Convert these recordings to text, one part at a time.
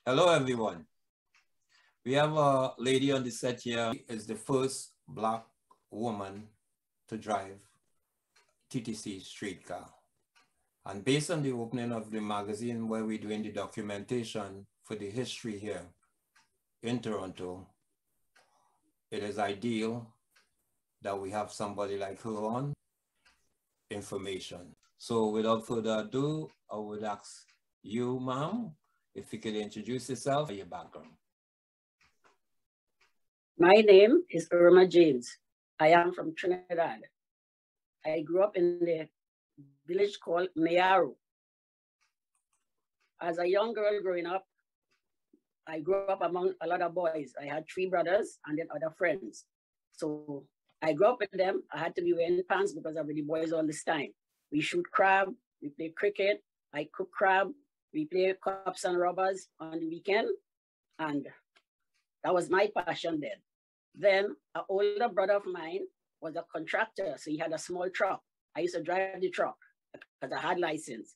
Hello, everyone. We have a lady on the set here. She is the first Black woman to drive TTC Streetcar. And based on the opening of the magazine where we're doing the documentation for the history here in Toronto, it is ideal that we have somebody like her on information. So without further ado, I would ask you, ma'am, if you could introduce yourself and your background. My name is Irma James. I am from Trinidad. I grew up in the village called Mayaro. As a young girl growing up, I grew up among a lot of boys. I had 3 brothers and then other friends. So I grew up with them. I had to be wearing pants because I was with the boys all this time. We shoot crab, we play cricket, I cook crab, we play cops and robbers on the weekend, and that was my passion then. Then an older brother of mine was a contractor, so he had a small truck. I used to drive the truck because I had license.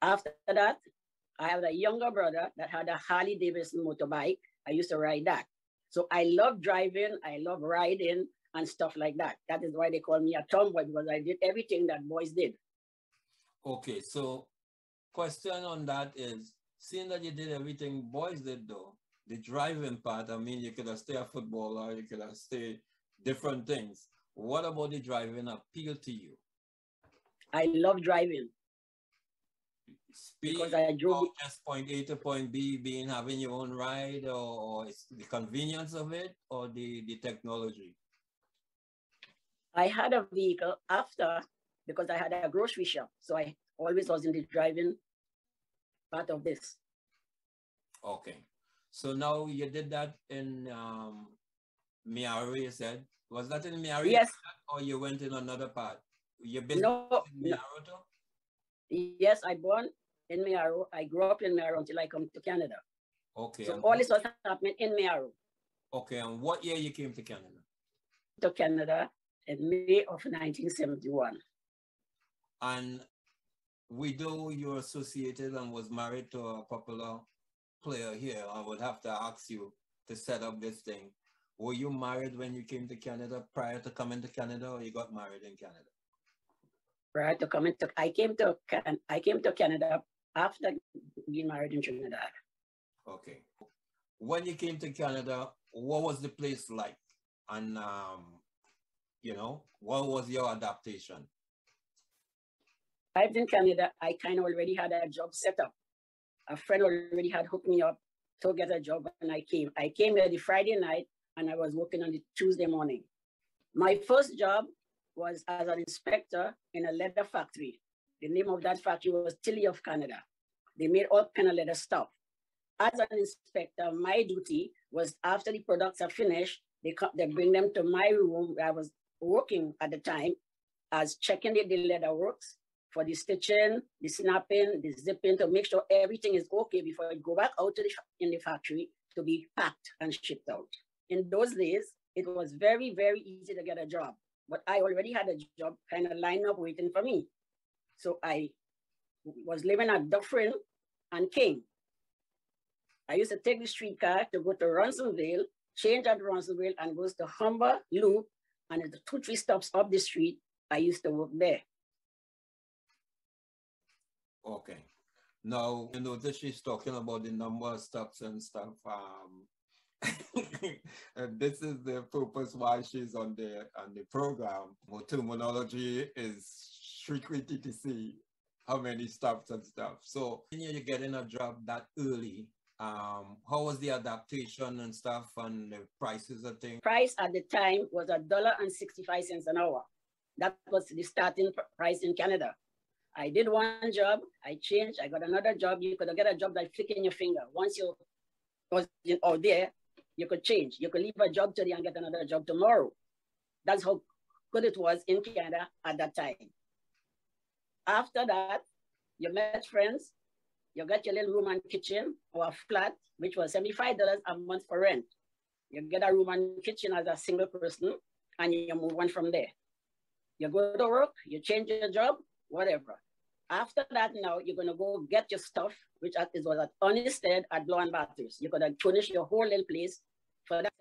After that, I have a younger brother that had a Harley Davidson motorbike. I used to ride that. So I love driving, I love riding and stuff like that. That is why they call me a tomboy, because I did everything that boys did. Okay, so question on that is, seeing that you did everything boys did though, the driving part, I mean, you could have stayed a footballer, you could have stayed different things. What about the driving appeal to you? I love driving. Speed, because I drove just point A to point B, being having your own ride, or it's the convenience of it, or the technology? I had a vehicle after, because I had a grocery shop. So I always was in the driving part of this. Okay. So now you did that in Mayaro, you said. Was that in Mayaro? Yes. Or you went in another part? You been no, in Mayaro too? Yes, I born in Mayaro. I grew up in Mayaro until I come to Canada. Okay. So all this was happening in Mayaro. Okay, and what year you came to Canada? To Canada in May of 1971. And we know you're associated and was married to a popular player here. I would have to ask you to set up this thing. Were you married when you came to Canada prior to coming to Canada, or you got married in Canada? Prior to coming to, I came to Canada after being married in Trinidad. Okay. When you came to Canada, what was the place like? And you know, what was your adaptation? Arrived in Canada, I kind of already had a job set up. A friend already had hooked me up to get a job when I came. I came there the Friday night and I was working on the Tuesday morning. My first job was as an inspector in a leather factory. The name of that factory was Tilly of Canada. They made all kind of leather stuff. As an inspector, my duty was after the products are finished, they bring them to my room where I was working at the time as checking the leather works for the stitching, the snapping, the zipping, to make sure everything is okay before I go back out to in the factory to be packed and shipped out. In those days, it was very, very easy to get a job, but I already had a job kind of lined up waiting for me. So I was living at Dufferin and King. I used to take the streetcar to go to Ronsonville, change at Ronsonville, and goes to Humber Loop, and at the 2-3 stops up the street, I used to work there. Okay. Now, you notice she's talking about the number of stops and stuff. And this is the purpose why she's on the program. Her terminology is strictly TTC, how many stops and stuff. So when you're getting a job that early, how was the adaptation and stuff, and the prices of things? Price at the time was $1.65 an hour. That was the starting price in Canada. I did one job, I changed, I got another job. You could get a job like flicking your finger. Once you was out there, you could change. You could leave a job today and get another job tomorrow. That's how good it was in Canada at that time. After that, you met friends, you got your little room and kitchen or a flat, which was $75 a month for rent. You get a room and kitchen as a single person, and you move on from there. You go to work, you change your job, whatever. After that, now you're going to go get your stuff, which was at Unisted at Blow and Batters. You're going to furnish your whole little place for that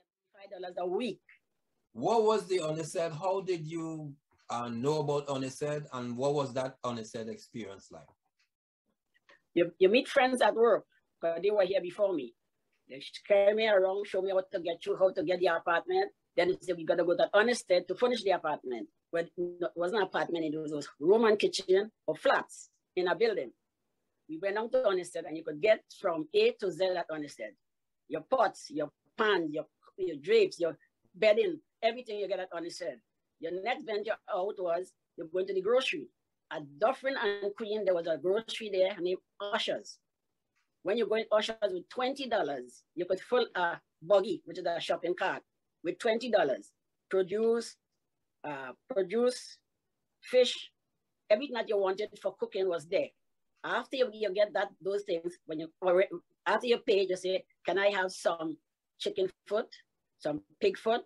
$75 a week. What was the Unisted? How did you know about Unisted, and what was that Unisted experience like? You meet friends at work, because they were here before me. They carry me around, show me how to get the apartment. Then they said, we got to go to Unisted to furnish the apartment. But it wasn't an apartment, it was Roman kitchen or flats in a building. We went out to Unisted, and you could get from A to Z at Unisted. Your pots, your pans, your drapes, your bedding, everything you get at Unisted. Your next venture out was you're going to the grocery. At Dufferin and Queen, there was a grocery there named Ushers. When you go in Ushers with $20, you could fill a buggy, which is a shopping cart, with $20. Produce fish, everything that you wanted for cooking was there. After you get those things, after you pay, you say, can I have some chicken foot, some pig foot,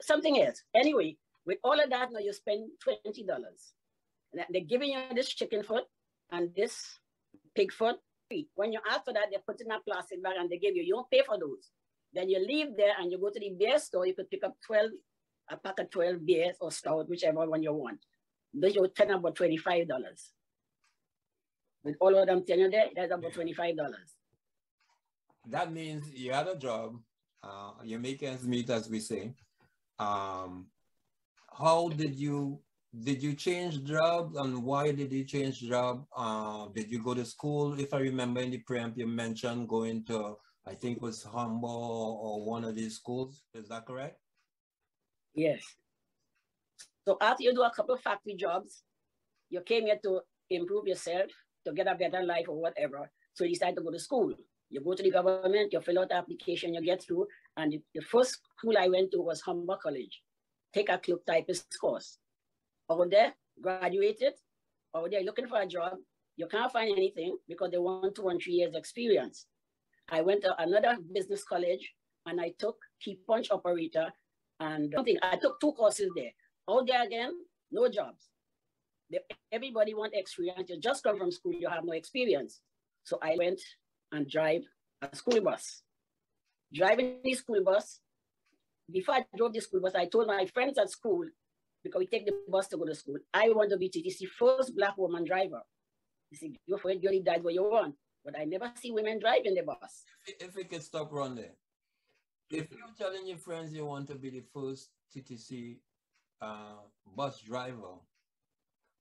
something else. Anyway, with all of that, now you spend $20. They're giving you this chicken foot and this pig foot. When you ask for that, they put in a plastic bag and they give you. You don't pay for those. Then you leave there and you go to the beer store. You could pick up a pack of 12 beers or stout, whichever one you want. Those you spend about $25. With all of them telling you there, that's about $25. That means you had a job. You're making ends meet, as we say. How did you change job, and why did you change job? Did you go to school? If I remember in the preamp, you mentioned going to, I think it was Humble or one of these schools. Is that correct? Yes. So after you do a couple of factory jobs, you came here to improve yourself, to get a better life or whatever. So you decide to go to school. You go to the government, you fill out the application, you get through. And the first school I went to was Humber College. Take a clerk typist course. Over there, graduated. Over there, looking for a job. You can't find anything because they want 2 and 3 years experience. I went to another business college and I took key punch operator and I took 2 courses there. Out there again, no jobs. Everybody wants experience. You just come from school, you have no experience. So I went and drive a school bus. Driving the school bus, before I drove the school bus, I told my friends at school, because we take the bus to go to school, I want to be TTC first Black woman driver. You see, you for it, you only died what you want. But I never see women driving the bus. If we could stop around there. If you're telling your friends you want to be the first TTC bus driver,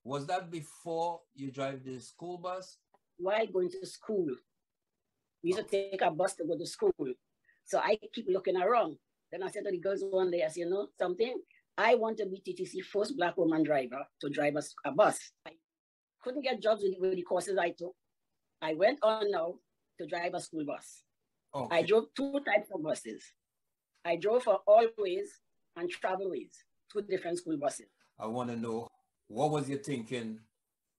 was that before you drive the school bus? Why going to school? We used to take a bus to go to school. So I keep looking around. Then I said to the girls one day, I said, you know something? I want to be TTC first Black woman driver to drive a bus. I couldn't get jobs with the courses I took. I went on now to drive a school bus. Okay. I drove 2 types of buses. I drove for Allways and Travelways, 2 different school buses. I want to know, what was your thinking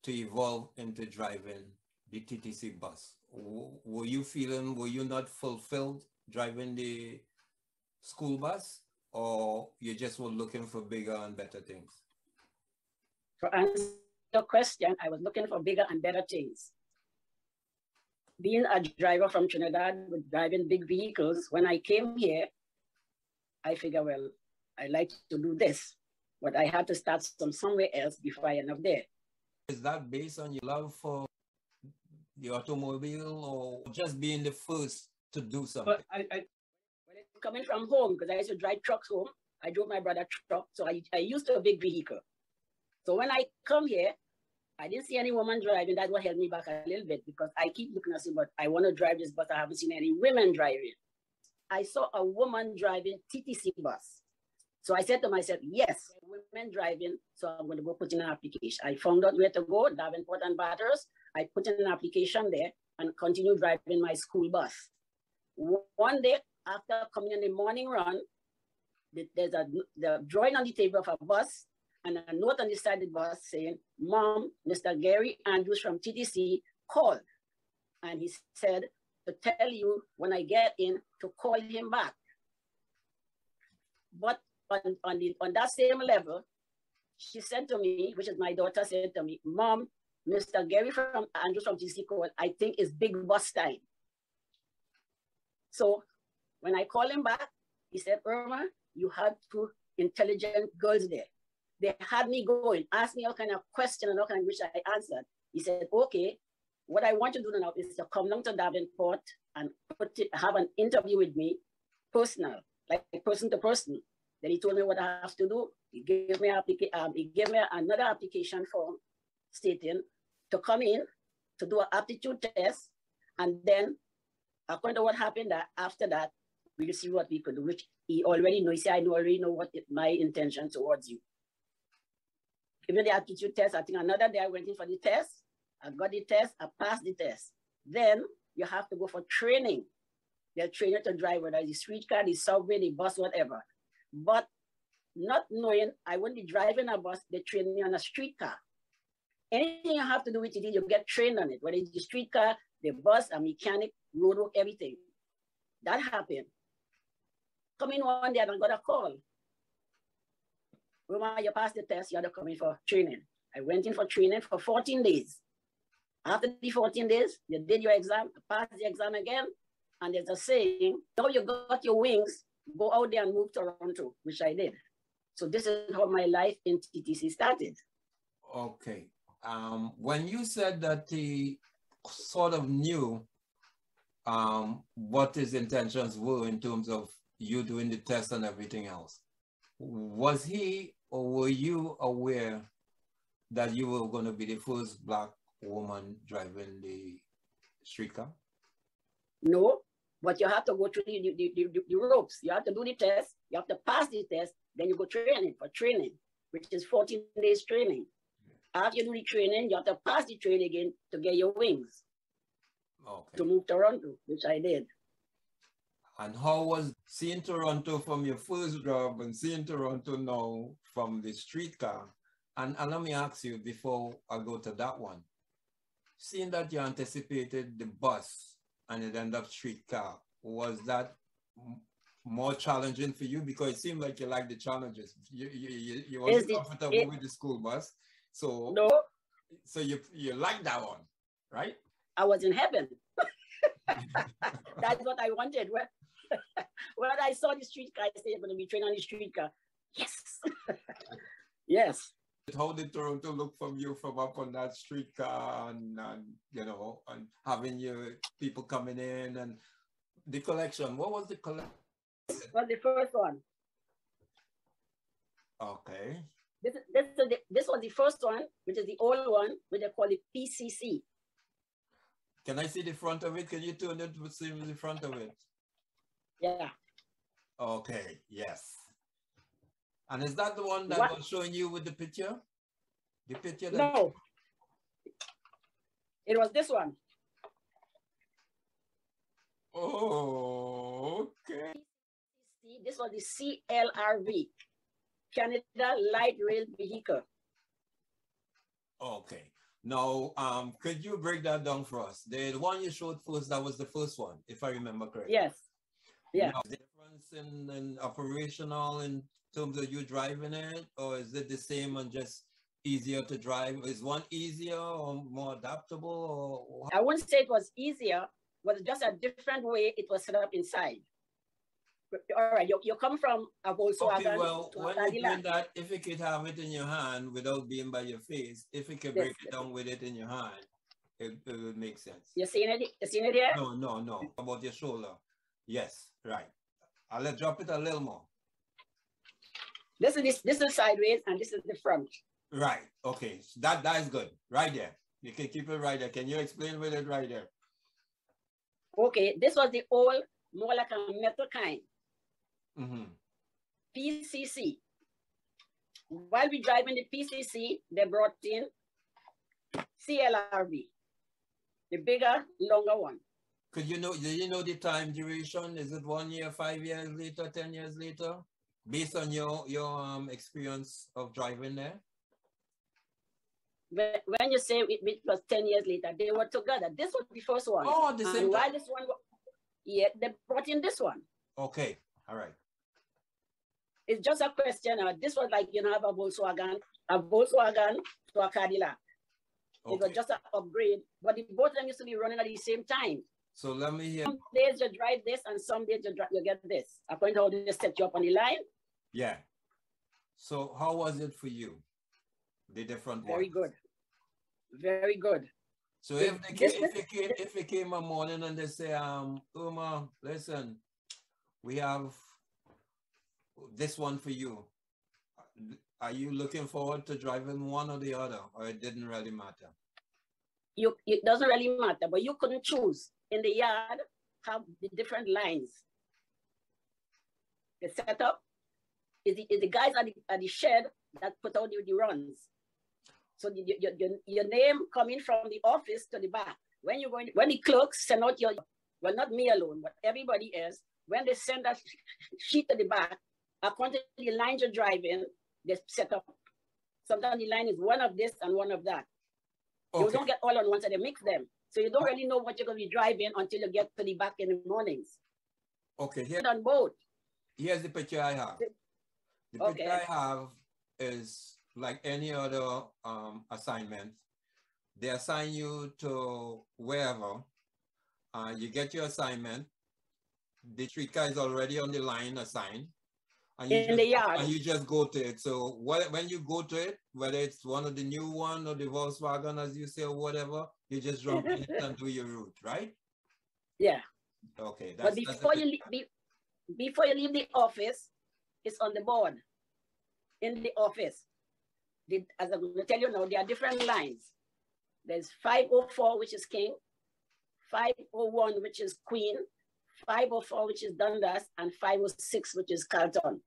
to evolve into driving the TTC bus? Were you not fulfilled driving the school bus, or you just were looking for bigger and better things? To answer your question, I was looking for bigger and better things. Being a driver from Trinidad with driving big vehicles, when I came here, I figured, well, I like to do this, but I had to start somewhere else before I end up there. Is that based on your love for the automobile, or just being the first to do something? Coming from home, because I used to drive trucks home, I drove my brother's truck, so I used to a big vehicle. So when I come here, I didn't see any woman driving. That's what held me back a little bit, because I keep looking at it, but I want to drive this bus. I haven't seen any women driving. I saw a woman driving TTC bus. So I said to myself, yes, women driving, so I'm going to go put in an application. I found out where to go, Davenport and Batters. I put in an application there and continued driving my school bus. One day, after coming in the morning run, there's the drawing on the table of a bus and a note on the side of the bus saying, Mom, Mr. Gary Andrews from TTC called. And he said to tell you when I get in to call him back. But on that same level, she said to me, which is my daughter said to me, Mom, Mr. Gary from Andrews from TTC called, I think it's big bus time. So when I called him back, he said, Irma, you had two intelligent girls there. They had me going, asked me all kind of question and all kind of which I answered. He said, okay, what I want to do now is to come down to Davenport and have an interview with me, personal, like person to person. Then he told me what I have to do. He gave me another application form stating to come in to do an aptitude test, and then according to what happened, that after that we will see what we could do, which he already knows. He said, I already know what my intention towards you. Give me the aptitude test. I think another day I went in for the test. I got the test. I passed the test. Then you have to go for training. They'll train you to drive, whether it's the streetcar, the subway, the bus, whatever. But not knowing I wouldn't be driving a bus, they train me on a streetcar. Anything you have to do with it, you get trained on it, whether it's the streetcar, the bus, a mechanic, roadwork, everything. That happened. Come in one day and I got a call. Roma, you passed the test, you had to come in for training. I went in for training for 14 days. After the 14 days, you did your exam, passed the exam again, and there's a saying, now you got your wings, go out there and move to Toronto, which I did. So this is how my life in TTC started. Okay. When you said that he sort of knew what his intentions were in terms of you doing the test and everything else, was he or were you aware that you were going to be the first Black woman driving the streetcar? No, but you have to go through the ropes. You have to do the test. You have to pass the test. Then you go training, which is 14 days training. After you do the training, you have to pass the training again to get your wings. Okay. To move to Toronto, which I did. And how was seeing Toronto from your first job and seeing Toronto now from the streetcar? And let me ask you before I go to that one, seeing that you anticipated the bus and it ended up streetcar, was that more challenging for you? Because it seemed like you like the challenges. You wasn't comfortable with the school bus. So, no. So you like that one, right? I was in heaven. That's what I wanted. When I saw the streetcar, I said, I'm going to be trained on the streetcar. Yes. Yes. How did Toronto look from you from up on that streetcar and you know, and having your people coming in and the collection? What was the collection? It was the first one. Okay. This was the first one, which is the old one, which they call it PCC. Can I see the front of it? Can you turn it to see the front of it? Yeah. Okay, yes. And is that the one that was showing you with the picture? The picture? No. It was this one. Oh, okay. This was the CLRV, Canada Light Rail Vehicle. Okay. Now, could you break that down for us? The one you showed first, that was the first one, if I remember correctly. Yes. Yeah. Now, the difference in operational in terms of you driving it, or is it the same and just easier to drive? Is one easier or more adaptable? Or I wouldn't say it was easier, but just a different way it was set up inside. All right, you come from a Volkswagen. Okay, well, when you're doing that, if you could have it in your hand without being by your face, if you could break it down with it in your hand, it would make sense. You seen it? You seen it here? No. About your shoulder. Yes, right. I'll drop it a little more. This is sideways and this is the front. Right. Okay. So that is good. Right there. You can keep it right there. Can you explain with it right there? Okay. This was the old, more like a metal kind. Mm-hmm. PCC. While we driving the PCC, they brought in CLRV, the bigger, longer one. Do you know the time duration? Is it 1 year, 5 years later, 10 years later? Based on your experience of driving there? When you say it was 10 years later, they were together. This was the first one. Oh, the same. While this one, yeah, they brought in this one. Okay, all right. it's just a question. This was like, you know, have a Volkswagen to a Cadillac. Okay. It was just an upgrade, but the both of them used to be running at the same time. So let me hear. Some days you drive this and some days you get this. According to how they set you up on the line. Yeah. So how was it for you? The different Very ones? Good. Very good. So if they came a morning and they say, Irma, listen, we have this one for you. Are you looking forward to driving one or the other, or it didn't really matter? It doesn't really matter, but you couldn't choose. In the yard, have the different lines. The setup is the guys at the shed that put out the runs. So your name coming from the office to the back. When the clerks send out well, not me alone, but everybody else, when they send that sheet to the back, according to the lines you're driving, they set up. Sometimes the line is one of this and one of that. Okay. You don't get all on one side, they mix them. So you don't really know what you're going to be driving until you get to the back in the mornings. Okay, here on both. Here's the picture I have. The picture I have is like any other assignment. They assign you to wherever. You get your assignment. The streetcar is already on the line assigned. And you just go to it. So when you go to it, whether it's one of the new one or the Volkswagen, as you say, or whatever, you just jump in it and do your route, right? Yeah. Okay. But before you leave the office, it's on the board. In the office, as I'm going to tell you now, there are different lines. There's 504, which is King, 501, which is Queen, 504, which is Dundas, and 506, which is Carlton.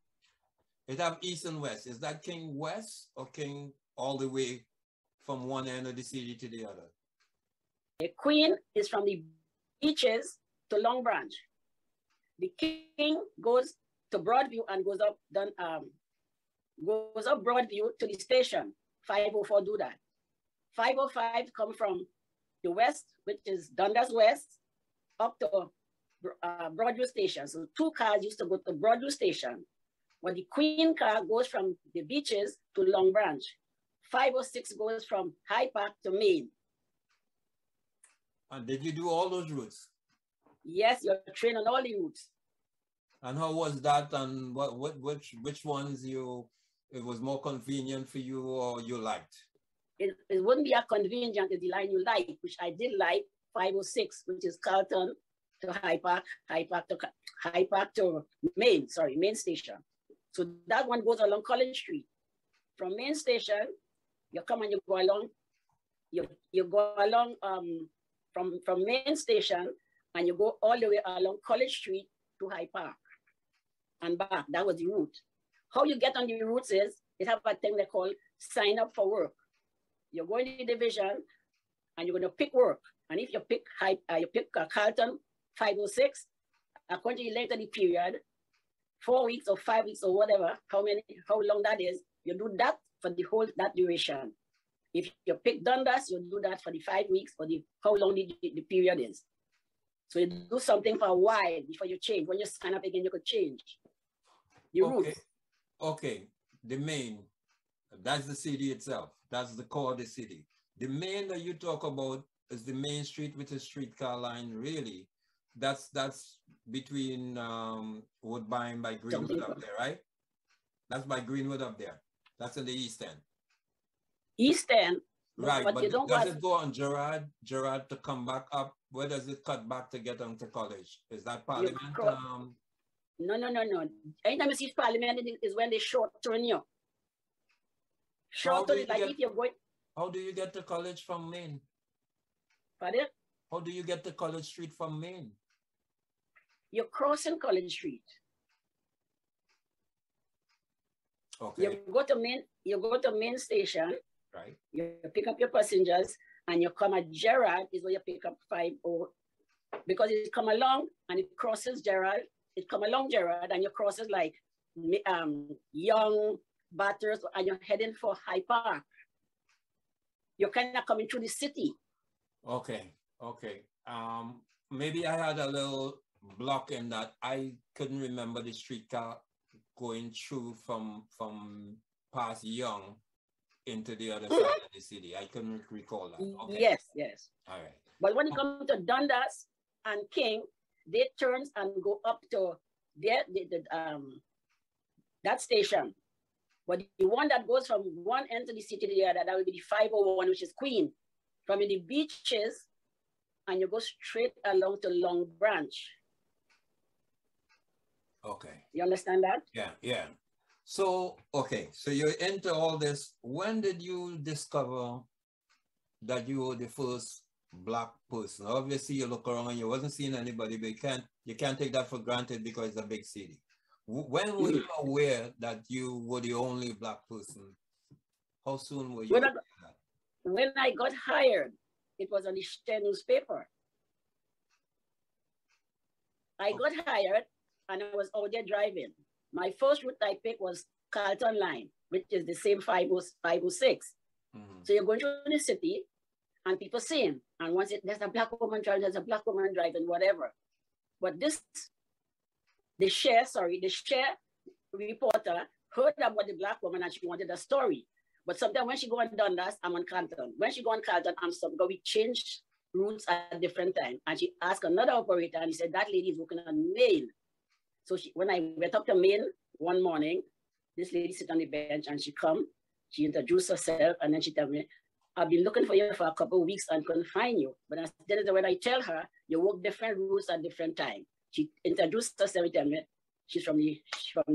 It have east and west. Is that King west or King all the way from one end of the city to the other? The Queen is from the beaches to Long Branch. The King goes to Broadview and goes up Broadview to the station. 504 do that. 505 come from the west, which is Dundas West, up to Broadview Station. So 2 cars used to go to Broadview Station. But the Queen car goes from the beaches to Long Branch. 506 goes from High Park to Main. And did you do all those routes? Yes, you're trained on all the routes. And how was that? And which ones it was more convenient for you or you liked? It wouldn't be a convenient as the line you like, which I did like, 506, which is Carlton to High Park to Main Station. So that one goes along College Street. From Main Station, you come and you go along, you go along from Main Station and you go all the way along College Street to High Park and back. That was the route. How you get on the routes is, it have a thing they call sign up for work. You're going to the division and you're going to pick work. And if you pick Carlton 506, according to the length of the period, 4 weeks or 5 weeks or whatever, how long that is, you do that for that duration. If you pick Dundas, you do that for the 5 weeks or how long the period is. So you do something for a while before you change. When you sign up again, you could change your route. Okay, the main, that's the city itself. That's the core of the city. The main that you talk about is the main street with the streetcar line, really. That's between Woodbine by Greenwood up there, right? That's by Greenwood up there. That's in the east end. East end. Right, but does it go on Gerard to come back up? Where does it cut back to get onto College? Is that Parliament? No. Anytime you see Parliament is when they short turn you. Short turn is like if you're going. How do you get to College from Main? Pardon? How do you get to College Street from Main? You're crossing College Street. Okay. You go to Main Station. Right. You pick up your passengers and you come at Gerard is where you pick up 50, because it come along and it crosses Gerard. It come along Gerard and you crosses like Young, Batters, and you're heading for High Park. You're kind of coming through the city. Okay. Maybe I had a little block in that I couldn't remember the streetcar going through from past Young into the other side of the city. I couldn't recall that. Okay. Yes, yes. All right. But when it comes to Dundas and King, they turn and go up to that station. But the one that goes from one end to the city to the other, that will be the 501, which is Queen. From the beaches, and you go straight along to Long Branch. Okay. You understand that? Yeah, yeah. So, okay, so you're into all this. When did you discover that you were the first Black person? Obviously, you look around and you wasn't seeing anybody, but you can't take that for granted because it's a big city. When were you aware that you were the only Black person? How soon were you? When I got hired, it was on the Share newspaper. I got hired and I was out there driving. My first route I picked was Carlton Line, which is the same 506. So you're going through the city and people seeing, and once there's a Black woman driving, there's a Black woman driving, whatever. But the Share reporter heard about the Black woman and she wanted a story. But sometimes when she go on Dundas, I'm on Carlton. When she go on Carlton, we changed routes at different times. And she asked another operator and he said, that lady is working on Main. So when I went up to Main one morning, this lady sit on the bench and she introduced herself and then she told me, I've been looking for you for a couple of weeks and couldn't find you. But instead of when I tell her, you work different routes at different times. She introduced herself and me, she's from the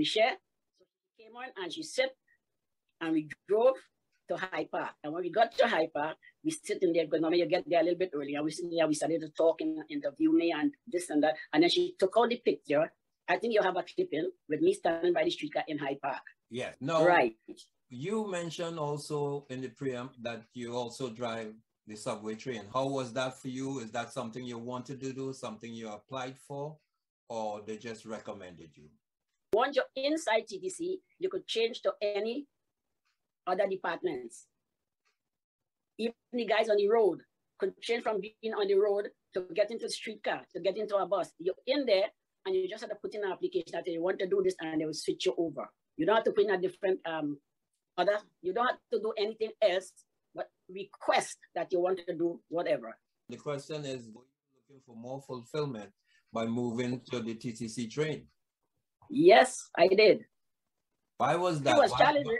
Share. So she came on and she said, and we drove to High Park. And when we got to High Park, we sit in there, because normally you get there a little bit early. And we sit there, we started to talk and interview me and this and that. And then she took out the picture. I think you have a clipping with me standing by the streetcar in High Park. Yes. No. Right. You mentioned also in the preamp that you also drive the subway train. How was that for you? Is that something you wanted to do, something you applied for, or they just recommended you? Once you're inside TTC, you could change to any other departments. Even the guys on the road could change from being on the road to get into the streetcar, to get into a bus. You're in there and you just have to put in an application that you want to do this and they will switch you over. You don't have to put in a different you don't have to do anything else but request that you want to do whatever. The question is, were you looking for more fulfillment by moving to the TTC train? Yes, I did. Why was that? It was challenging.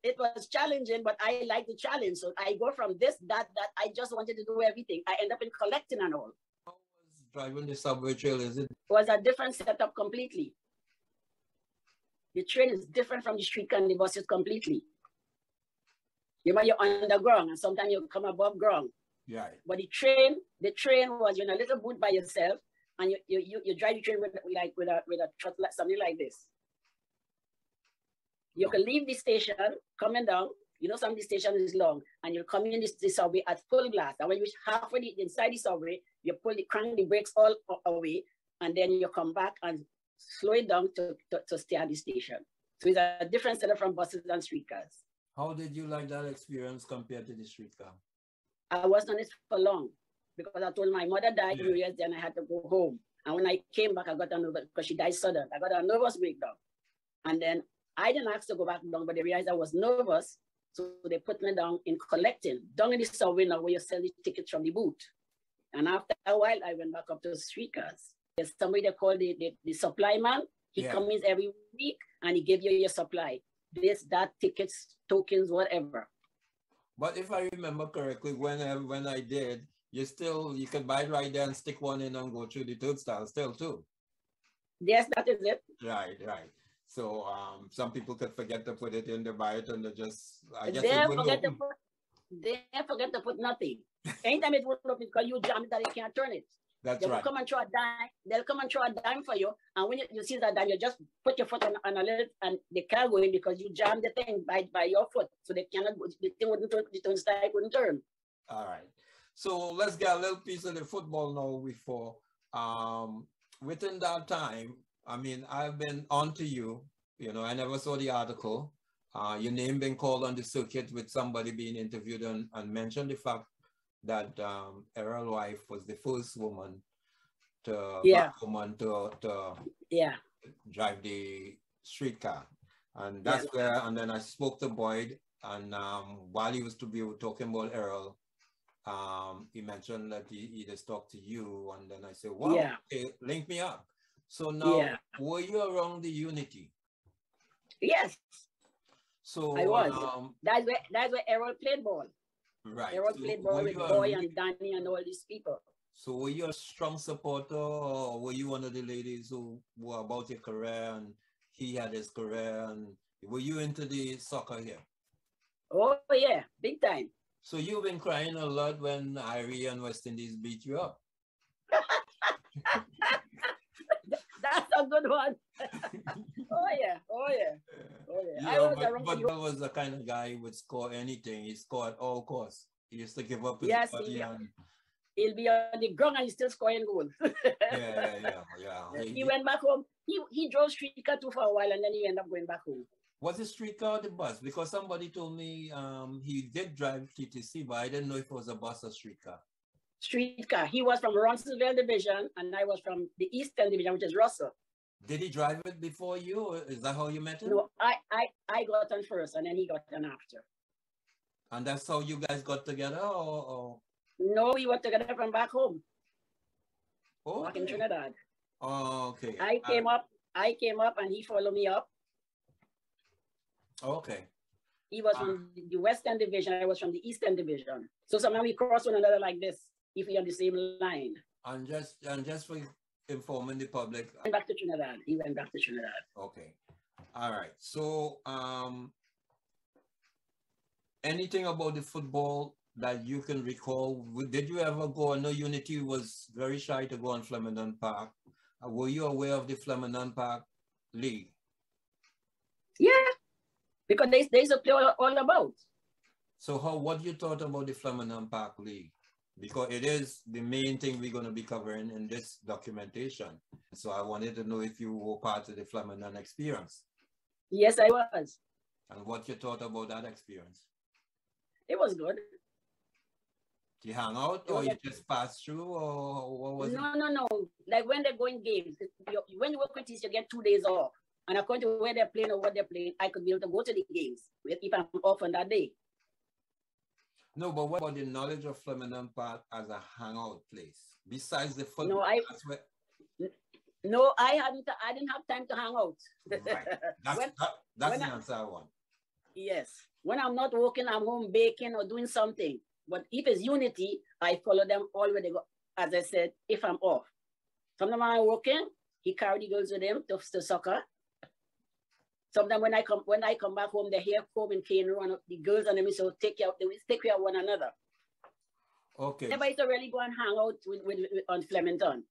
It was challenging, but I like the challenge. So I go from this, that. I just wanted to do everything. I end up in collecting and all. How was driving the subway train? It was a different setup completely. The train is different from the streetcar and the buses completely. You're underground and sometimes you come above ground. Yeah. But the train was you're in a little booth by yourself and you drive the train with a truck, something like this. You can leave the station, coming down, some of the station is long, and you'll come in the subway at full blast. And when you reach halfway inside the subway, you crank the brakes all away, and then you come back and slow it down to stay at the station. So it's a different setup from buses and streetcars. How did you like that experience compared to the streetcar? I wasn't on it for long because I told my mother died in years, then I had to go home. And when I came back, I got a nervous, because she died sudden. I got a nervous breakdown. And then I didn't ask to go back down, but they realized I was nervous. So they put me down in collecting, down in the subway now where you sell the tickets from the booth. And after a while, I went back up to the streetcars. There's somebody they call the supply man. He comes in every week and he gives you your supply. This, that, tickets, tokens, whatever. But if I remember correctly, when I did, you could buy it right there and stick one in and go through the turnstile still too. Yes, that is it. Right. So some people could forget to put it in, they buy it and they just, I guess they forget to put nothing. Anytime it won't open because you jam it that you can't turn it. That's right. Come and throw a dime. They'll come and throw a dime for you. And when you see that dime, you just put your foot on a little and they can't go in because you jam the thing by your foot. So they cannot go, the thing wouldn't turn, the turnstile wouldn't turn. All right. So let's get a little piece of the football now before. Within that time, I mean, I've been on to you, I never saw the article. Your name being called on the circuit with somebody being interviewed and mentioned the fact that Errol's wife was the first woman to drive the Streetcar. And that's where, and then I spoke to Boyd, and while he was talking about Errol, he mentioned that he just talked to you, and then I said, wow, okay, link me up. So now, were you around the Unity? Yes. So I was. That's where Errol played ball. Right. Errol played ball with Boy and Danny and all these people. So were you a strong supporter, or were you one of the ladies who were about your career and he had his career, and were you into the soccer here? Oh yeah, big time. So you've been crying a lot when Irie and West Indies beat you up. That's a good one. Oh yeah. But I was the kind of guy who would score anything. He scored at all costs. He used to give up his body and he'll be on the ground and he's still scoring goals. yeah. He went back home. He drove streetcar too for a while, and then he ended up going back home. Was it streetcar or the bus? Because somebody told me he did drive TTC, but I didn't know if it was a bus or streetcar. Streetcar. He was from Roncesvalles Division, and I was from the Eastern Division, which is Russell. Did he drive it before you, or is that how you met him? No, I got on first, and then he got on after. And that's how you guys got together, or? No, we were together from back home. Oh, back in Trinidad. Oh, okay. I came up, and he followed me up. Okay. He was from the Western Division. I was from the Eastern Division. So sometimes we cross one another like this if we are on the same line. And just for informing the public. He went back to Trinidad. He went back to Trinidad. Okay. All right. So anything about the football that you can recall? Did you ever go? I know Unity was very shy to go on Flemington Park. Were you aware of the Flemington Park League? Yeah. Because they used to play all about. So what you thought about the Flemington Park League? Because it is the main thing we're going to be covering in this documentation. So I wanted to know if you were part of the Flemington experience. Yes, I was. And what you thought about that experience? It was good. Did you hang out, or you just passed through, or what was it? No. Like when they're going games, when you work with TTC, you get 2 days off. And according to where they're playing or what they're playing, I could be able to go to the games if I'm off on that day. No, but what about the knowledge of Flemington Park as a hangout place? Besides the football? No, I didn't have time to hang out. Right. That's the answer I want. Yes. When I'm not working, I'm home baking or doing something. But if it's Unity, I follow them all where they go. As I said, if I'm off. Sometimes when I'm working, he carried the girls with him to soccer. Sometimes when I come back home, they hear comb and cane run up the girls and them, so take care of one another. Okay. Never used to really go and hang out on Flemington.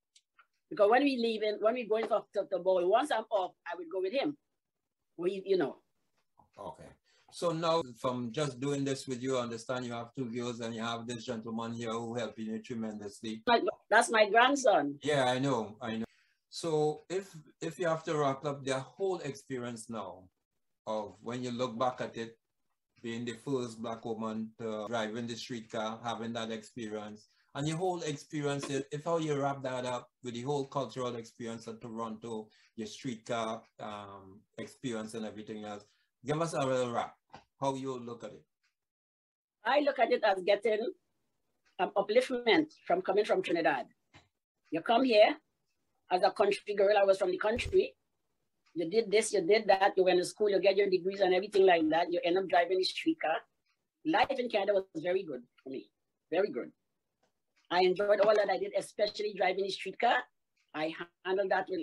Because when we going for the ball, once I'm off, I would go with him. Okay. So now from just doing this with you, I understand you have 2 girls and you have this gentleman here who helping you tremendously. That's my grandson. Yeah, I know. So if you have to wrap up their whole experience now of when you look back at it, being the first Black woman to drive in the streetcar, having that experience, and your whole experience, if how you wrap that up with the whole cultural experience at Toronto, your streetcar experience and everything else, give us a little wrap, how you look at it. I look at it as getting upliftment from coming from Trinidad. You come here, as a country girl, I was from the country. You did this, you did that. You went to school, you get your degrees and everything like that. You end up driving a streetcar. Life in Canada was very good for me. Very good. I enjoyed all that I did, especially driving a streetcar. I handled that with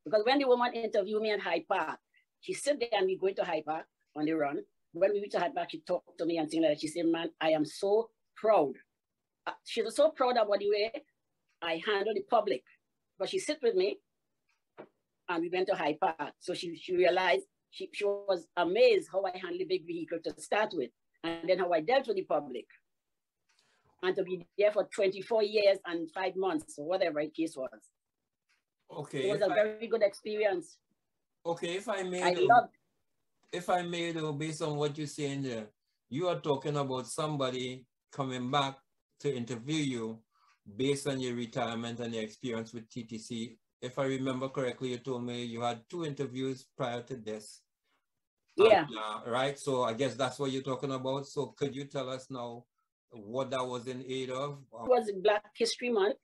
because when the woman interviewed me at Hyde Park, she sit there and we going to Hyde Park on the run. When we went to Hyde Park, she talked to me and things like that. She said, man, I am so proud. She was so proud about the way I handled the public. But she sit with me and we went to Hyde Park. So she realized, she was amazed how I handled the big vehicle to start with. And then how I dealt with the public. And to be there for 24 years and 5 months, or whatever the case was. Okay. It was a very good experience. Okay, if I may, based on what you're saying there, you are talking about somebody coming back to interview you based on your retirement and your experience with TTC if I remember correctly, you told me you had 2 interviews prior to this. Yeah. Right. So I guess that's what you're talking about. So could you tell us now what that was in aid of? It was Black History Month.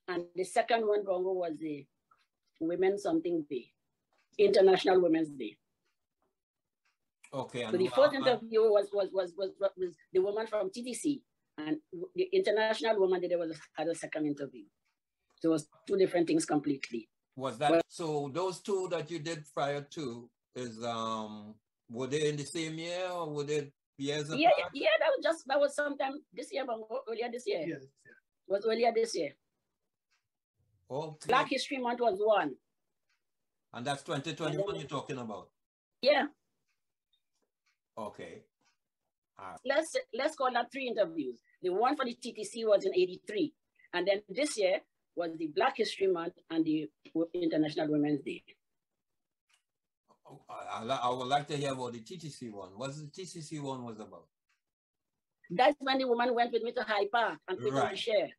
And the second one, Bongo, was the Women's Something Day, International Women's Day. Okay. So the first interview was the woman from TTC, and the international woman had a second interview. So it was 2 different things completely. Was that so? Those 2 that you did prior to is were they in the same year or were they years apart? Yeah, that was sometime this year, Bongo, earlier this year. Yes. It was earlier this year. Okay. Black History Month was one. And that's 2021 you're talking about? Yeah. Okay. Let's call that 3 interviews. The one for the TTC was in '83. And then this year was the Black History Month and the International Women's Day. I would like to hear about the TTC one. What's the TTC one was about? That's when the woman went with me to High Park and put on the share.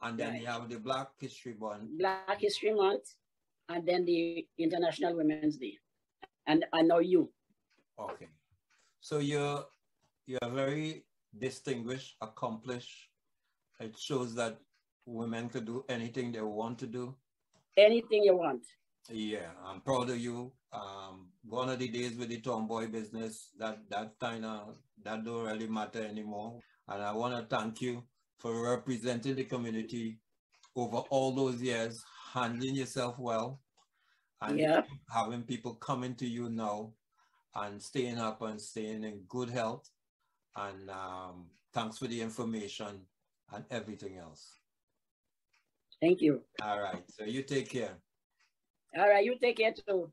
And then you have the Black History one. Black History Month, and then the International Women's Day. And I know you. Okay. So you're very distinguished, accomplished. It shows that women could do anything they want to do. Anything you want. Yeah, I'm proud of you. Gone are the days with the tomboy business. That don't really matter anymore. And I want to thank you for representing the community over all those years, handling yourself well, and having people coming to you now and staying up and staying in good health. And thanks for the information and everything else. Thank you. All right. So you take care. All right. You take care too.